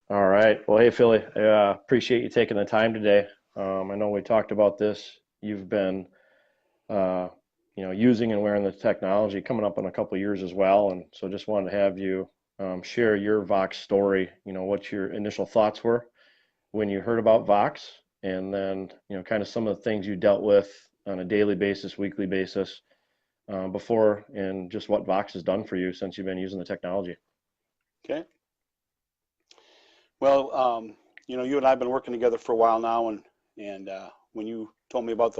All right. Well, hey, Philly, I appreciate you taking the time today. I know we talked about this. You've been, uh, using and wearing the technology coming up in a couple of years as well. And so just wanted to have you share your Voxx story, what your initial thoughts were when you heard about Voxx, and then, kind of some of the things you dealt with on a daily basis, weekly basis before, and just what Voxx has done for you since you've been using the technology. Okay. Well, you and I have been working together for a while now, and when you told me about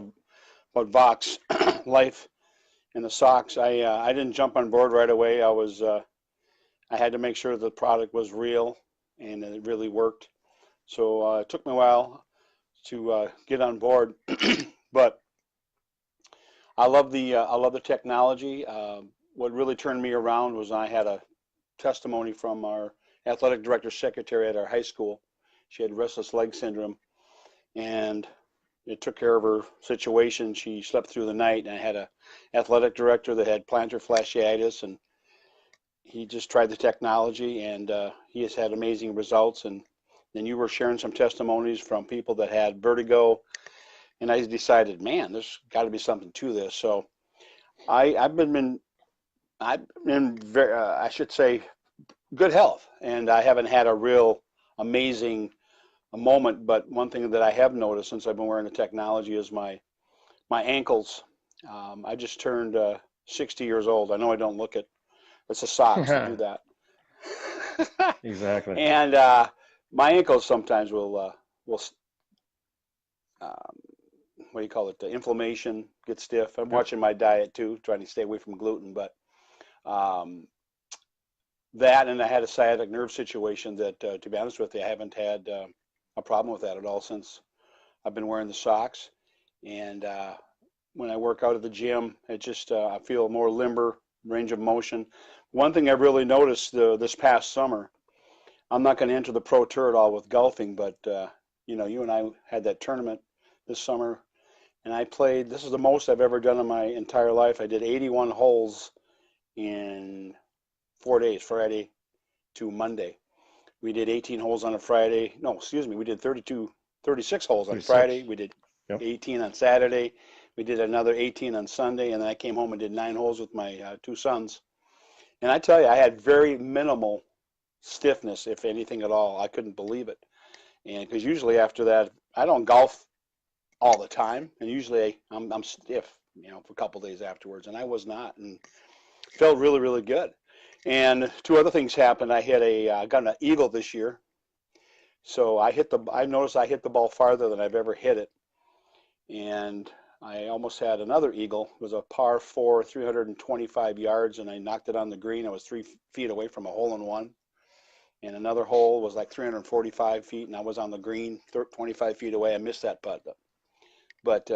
Vox Life and the socks, I didn't jump on board right away. I had to make sure the product was real and that it really worked. So it took me a while to get on board, but I love the technology. What really turned me around was I had a testimony from our athletic director secretary at our high school. She had restless leg syndrome, and it took care of her situation. She slept through the night, and I had a athletic director that had plantar fasciitis, and he just tried the technology, and he has had amazing results. And then you were sharing some testimonies from people that had vertigo, and I decided, man, there's got to be something to this. So I've been very, I should say, good health, and I haven't had a real amazing moment. But one thing that I have noticed since I've been wearing the technology is my ankles. I just turned 60 years old. I know I don't look it. It's the socks that do that. Exactly. And my ankles sometimes will what do you call it? The inflammation, get stiff. I'm Yep. watching my diet too, trying to stay away from gluten. But um, that, and I had a sciatic nerve situation that, to be honest with you, I haven't had a problem with that at all since I've been wearing the socks. And when I work out at the gym, it just I feel more limber, range of motion. One thing I've really noticed this past summer, I'm not going to enter the pro tour at all with golfing, but you and I had that tournament this summer, and I played. This is the most I've ever done in my entire life. I did 81 holes in 4 days, Friday to Monday. We did 18 holes on a Friday. No, excuse me. We did 36 holes on Friday. 36. We did Yep. 18 on Saturday. We did another 18 on Sunday, and then I came home and did 9 holes with my two sons. And I tell you, I had very minimal stiffness, if anything at all. I couldn't believe it. And because usually after that, I don't golf all the time, and usually I'm stiff, for a couple of days afterwards, and I was not, and felt really really good. And two other things happened. I got an eagle this year, so I noticed I hit the ball farther than I've ever hit it, and I almost had another eagle. It was a par four, 325 yards, and I knocked it on the green. I was 3 feet away from a hole in one. And another hole was like 345 feet, and I was on the green 25 feet away. I missed that putt. But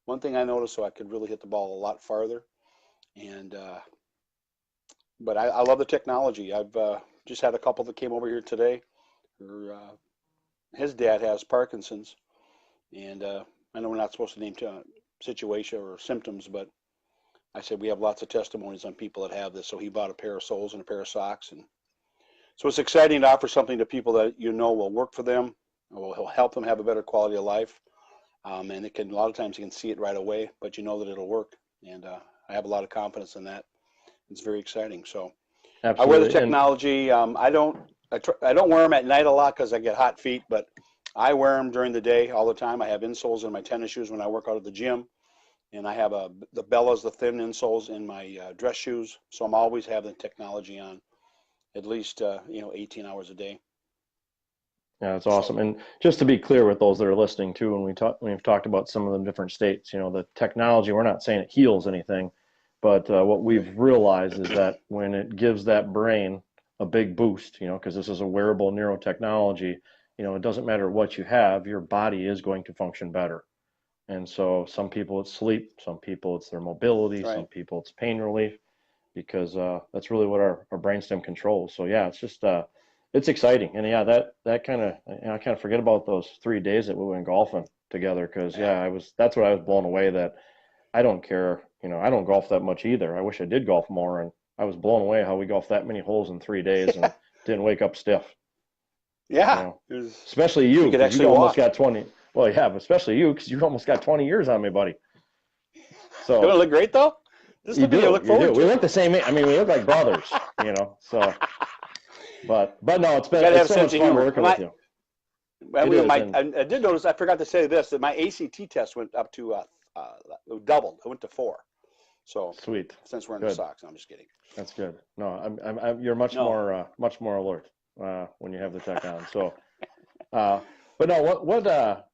one thing I noticed, so I could really hit the ball a lot farther. And but I love the technology. I've just had a couple that came over here today. Her, his dad has Parkinson's, and I know we're not supposed to name situation or symptoms, but I said we have lots of testimonies on people that have this. So he bought a pair of soles and a pair of socks, and so it's exciting to offer something to people that will work for them, will help them have a better quality of life. And it can, a lot of times you can see it right away, but you know that it'll work. And I have a lot of confidence in that. It's very exciting. So I wear the Absolutely. And technology. I don't wear them at night a lot because I get hot feet, but I wear them during the day all the time. I have insoles in my tennis shoes when I work out at the gym, and I have the Bellas, the thin insoles in my dress shoes. So I'm always having technology on at least 18 hours a day. yeah, it's So awesome. And just to be clear with those that are listening too, when we've talked about some of the different states, the technology, we're not saying it heals anything, but what we've realized is that when it gives that brain a big boost, because this is a wearable neurotechnology, it doesn't matter what you have, your body is going to function better. And so some people it's sleep, some people it's their mobility, some right. people it's pain relief, because that's really what our brainstem controls. So yeah, it's exciting, and yeah, that kind of I kind of forget about those 3 days that we went golfing together, because Yeah. yeah, I was that's what I was blown away that I don't care, I don't golf that much either. I wish I did golf more, and I was blown away how we golfed that many holes in 3 days and didn't wake up stiff. You Yeah, know, it was, especially she you could because actually you almost walk. got 20. Well, yeah, but especially you because you almost got 20 years on me, buddy. Don't it So look great though? This is you something I do, look you do. forward We to. look the same. I mean, we look like brothers, you know. So, but no, You got to it's have a so sense much of fun humor. working with you. It is, and I did notice, I forgot to say this, that my ACT test went up to, doubled. It went to 4. So sweet, since we're in the good. socks, no, I'm just kidding. That's good. No, you're No, much more alert when you have the tech on. So, but no,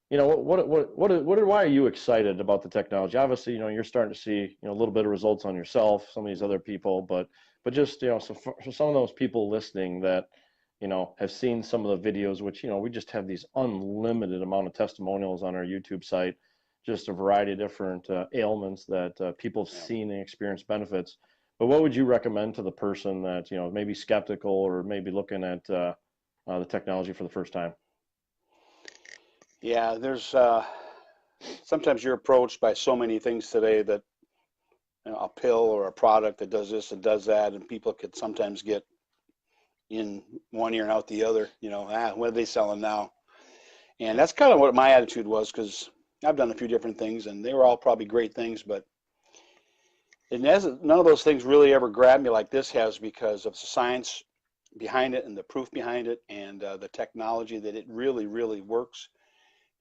you know, why are you excited about the technology? Obviously, you know, you're starting to see, you know, a little bit of results on yourself, some of these other people, but just, you know, so for some of those people listening that, you know, have seen some of the videos, which, you know, we just have these unlimited amount of testimonials on our YouTube site, just a variety of different ailments that people have yeah. seen and experienced benefits. But what would you recommend to the person that, you know, maybe skeptical or maybe looking at the technology for the first time? Yeah, there's, sometimes you're approached by so many things today that, you know, a pill or a product that does this and does that, and people could sometimes get in one ear and out the other, you know, what are they selling now? And that's kind of what my attitude was, because I've done a few different things and they were all probably great things, but none of those things really ever grabbed me like this has, because of the science behind it and the proof behind it, and the technology that it really, really works,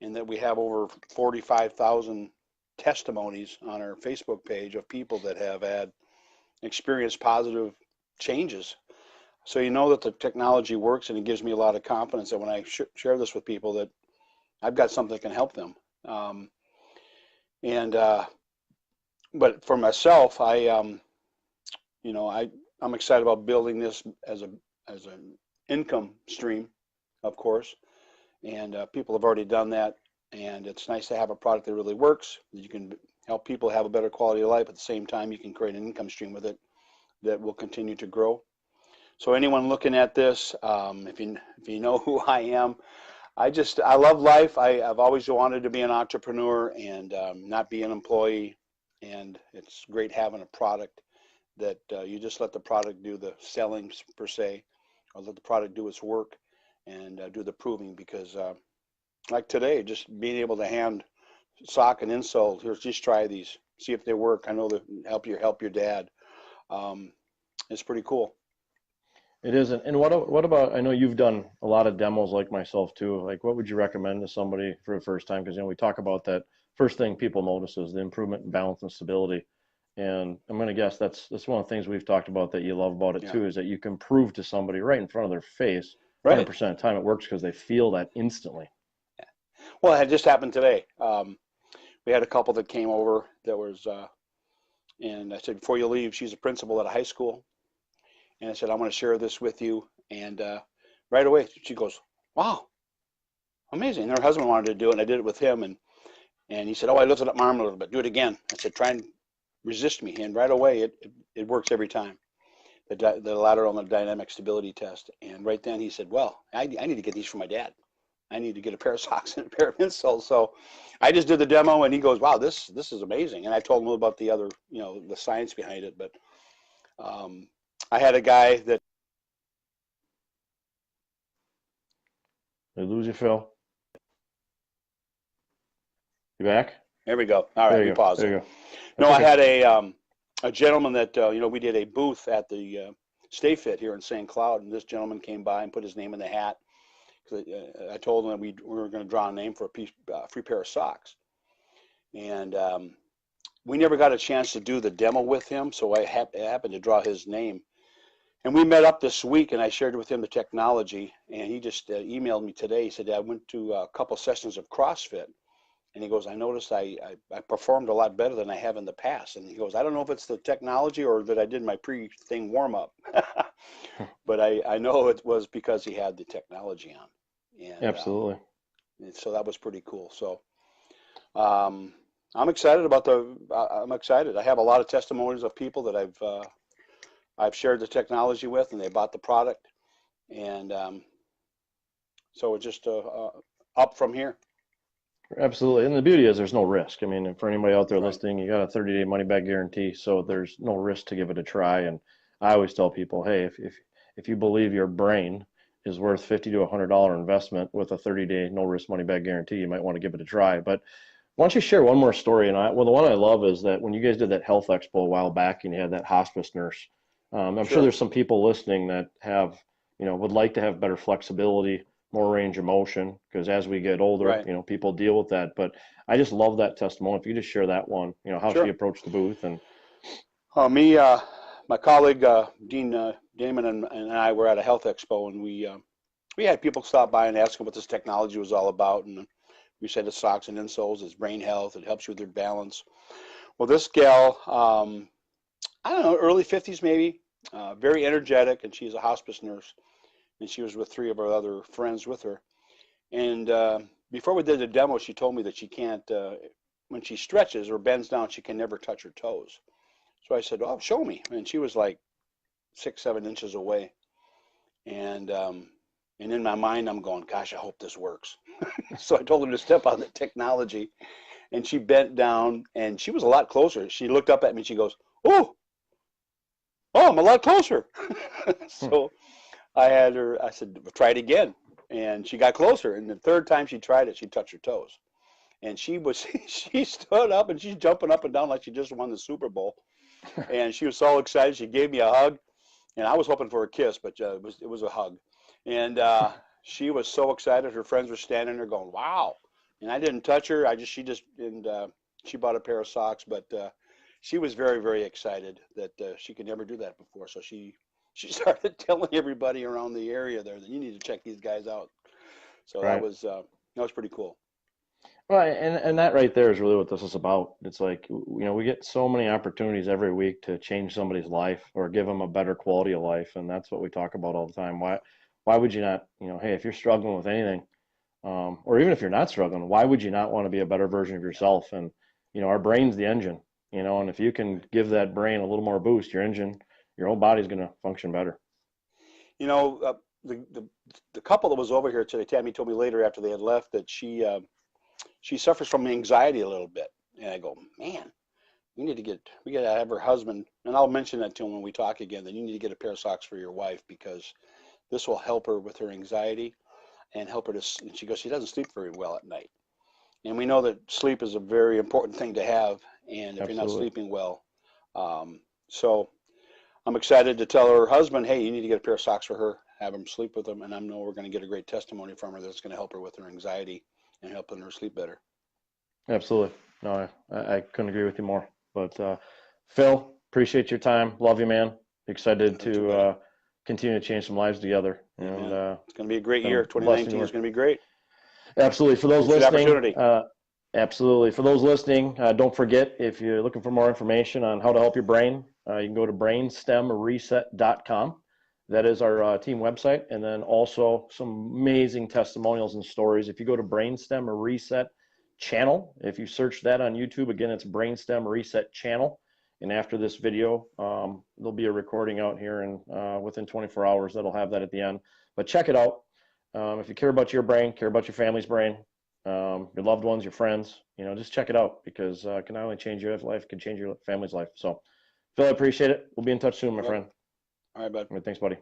and that we have over 45,000 testimonies on our Facebook page of people that have had experienced positive changes. So you know that the technology works, and it gives me a lot of confidence that when I share this with people, that I've got something that can help them. Um, and but for myself, you know, I'm excited about building this as an income stream, of course. And people have already done that, and it's nice to have a product that really works. You can help people have a better quality of life. At the same time, you can create an income stream with it that will continue to grow. So anyone looking at this, if you know who I am, I love life. I've always wanted to be an entrepreneur and not be an employee. And it's great having a product that you just let the product do the selling per se, or let the product do its work and do the proving. Because like today, just being able to hand sock and insole, here, just try these, see if they work. I know that help your dad. Um, it's pretty cool. It isn't. And what about, I know you've done a lot of demos like myself too. Like what would you recommend to somebody for the first time? Because, you know, we talk about that first thing people notice is the improvement in balance and stability. And I'm going to guess that's one of the things we've talked about that you love about it Yeah, too, is that you can prove to somebody right in front of their face, right. 100% of the time it works because they feel that instantly. Well, it had just happened today. We had a couple that came over that was, and I said, before you leave, she's a principal at a high school. And I said, I want to share this with you. And right away, she goes, wow, amazing. And her husband wanted to do it, and I did it with him. And he said, oh, I lifted up my arm a little bit. Do it again. I said, try and resist me. And right away, it works every time. The lateral and the dynamic stability test. And right then he said, well, I need to get these for my dad. I need to get a pair of socks and a pair of insoles. So I just did the demo, and he goes, wow, this is amazing. And I told him about the other, you know, the science behind it. But um, I had a guy that, They lose you, Phil. You back? there we go. All right, There we you go. paused There it. you go. No, That's I okay. had a gentleman that, you know, we did a booth at the Stay Fit here in St. Cloud, and this gentleman came by and put his name in the hat. I told him that we were going to draw a name for a free pair of socks. And we never got a chance to do the demo with him, so I happened to draw his name. And we met up this week, and I shared with him the technology, and he just emailed me today. He said, I went to a couple sessions of CrossFit, and he goes, I noticed I performed a lot better than I have in the past. And he goes, I don't know if it's the technology or that I did my pre-thing warm-up, but I know it was because he had the technology on. Absolutely. And so that was pretty cool. So um, I'm excited about I'm excited. I have a lot of testimonies of people that I've shared the technology with, and they bought the product. And so it's just up from here. Absolutely. And the beauty is there's no risk. I mean, for anybody out there Right. listening, you got a 30-day money back guarantee, so there's no risk to give it a try. And I always tell people, hey, if you believe your brain is worth $50 to $100 investment with a 30-day no risk money back guarantee, you might want to give it a try. But why don't you share one more story? And well, the one I love is that when you guys did that health expo a while back and you had that hospice nurse, I'm sure Sure. there's some people listening that have, would like to have better flexibility, more range of motion, because as we get older, Right. people deal with that. But I just love that testimony. If you just share that one, how she Sure. approached the booth and. My colleague Dean Damon and I were at a health expo, and we had people stop by and ask them what this technology was all about, and we said it's socks and insoles, it's brain health, it helps you with your balance. Well, this gal, I don't know, early 50s maybe, very energetic, and she's a hospice nurse, and she was with 3 of our other friends with her. And before we did the demo, she told me that she can't, when she stretches or bends down, she can never touch her toes. So I said, "Oh, show me." And she was like 6, 7 inches away. And in my mind, I'm going, "Gosh, I hope this works." So I told her to step on the technology, and she bent down, and she was a lot closer. She looked up at me, and she goes, "Oh, I'm a lot closer." So I said, "Well, try it again." And she got closer. And the third time she tried it, she touched her toes. And she stood up, and she's jumping up and down like she just won the Super Bowl. And she was so excited. She gave me a hug, and I was hoping for a kiss, but it was a hug. And she was so excited. Her friends were standing there going, "Wow!" And I didn't touch her. She bought a pair of socks, but she was very, very excited that she could never do that before. So she started telling everybody around the area there that you need to check these guys out. So Right. that was pretty cool. Right, and that right there is really what this is about. It's like, we get so many opportunities every week to change somebody's life or give them a better quality of life, and that's what we talk about all the time. Why would you not, hey, if you're struggling with anything, or even if you're not struggling, why would you not want to be a better version of yourself? And, our brain's the engine, and if you can give that brain a little more boost, your whole body's going to function better. You know, the couple that was over here today, Tammy told me later after they had left that she suffers from anxiety a little bit. And I go, "Man, we got to have her husband," and I'll mention that to him when we talk again, that you need to get a pair of socks for your wife because this will help her with her anxiety and help her and she goes, she doesn't sleep very well at night. And we know that sleep is a very important thing to have. And if you're not Absolutely. sleeping well, so I'm excited to tell her husband, "Hey, you need to get a pair of socks for her, have him sleep with them." And I know we're going to get a great testimony from her that's going to help her with her anxiety and helping her sleep better. Absolutely. No, I couldn't agree with you more. But Phil, appreciate your time. Love you, man. Excited Thank you, buddy. to continue to change some lives together. And Amen. It's going to be a great been year. a blessing to 2019 is work. going to be great. Absolutely. For those Thanks for the listening, opportunity. absolutely. For those listening, don't forget, if you're looking for more information on how to help your brain, you can go to brainstemreset.com. That is our team website. And then also some amazing testimonials and stories. If you go to Brainstem Reset channel, if you search that on YouTube, again, it's Brainstem Reset channel. And after this video, there'll be a recording out here and within 24 hours that'll have that at the end. But check it out. If you care about your brain, care about your family's brain, your loved ones, your friends, just check it out because it can not only change your life, it can change your family's life. So, Phil, I appreciate it. We'll be in touch soon, my Yep. friend. All right, bud. All right, thanks, buddy.